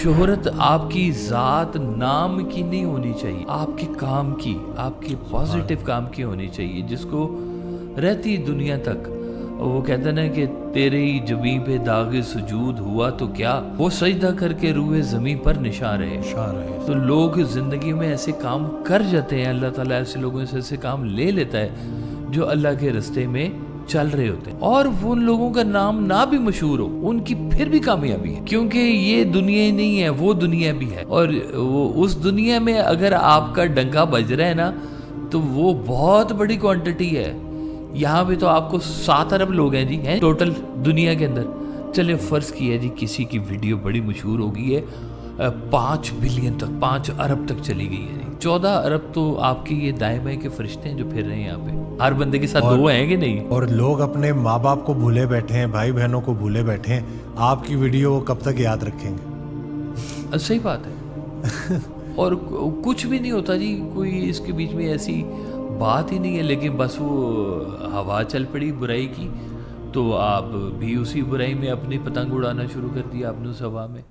شہرت آپ کی ذات نام کی نہیں ہونی چاہیے، آپ کے کام کی، آپ کے پازیٹیو کام کی ہونی چاہیے، جس کو رہتی دنیا تک وہ کہتے ہیں نا کہ تیرے ہی جبیں پہ داغ سجود ہوا تو کیا، وہ سجدہ کر کے روئے زمین پر نشان رہے۔ تو لوگ زندگی میں ایسے کام کر جاتے ہیں، اللہ تعالیٰ ایسے لوگوں سے ایسے کام لے لیتا ہے جو اللہ کے راستے میں چل رہے ہوتے ہیں، اور ان لوگوں کا نام نہ بھی مشہور ہو ان کی پھر بھی کامیابی ہے، کیونکہ یہ دنیا ہی نہیں ہے، وہ دنیا بھی ہے، اور اس دنیا میں اگر آپ کا ڈنکا بج رہا ہے نا تو وہ بہت بڑی کوانٹٹی ہے۔ یہاں پہ تو آپ کو 7 ارب لوگ ہیں جی، ہیں ٹوٹل دنیا کے اندر۔ چلے فرض کیا جی کسی کی ویڈیو بڑی مشہور ہو گئی ہے، 5 بلین تک، 5 ارب تک چلی گئی ہے جی، 14 ارب تو آپ کے یہ دائیں بائیں کے فرشتے ہیں جو پھر رہے ہیں یہاں پہ، ہر بندے کے ساتھ 2 ہیں کہ نہیں؟ اور لوگ اپنے ماں باپ کو بھولے بیٹھے ہیں، بھائی بہنوں کو بھولے بیٹھے ہیں، آپ کی ویڈیو وہ کب تک یاد رکھیں گے؟ صحیح بات ہے، اور کچھ بھی نہیں ہوتا جی، کوئی اس کے بیچ میں ایسی بات ہی نہیں ہے، لیکن بس وہ ہوا چل پڑی برائی کی تو آپ بھی اسی برائی میں اپنی پتنگ اڑانا شروع کر دیا آپ نے اس ہوا میں۔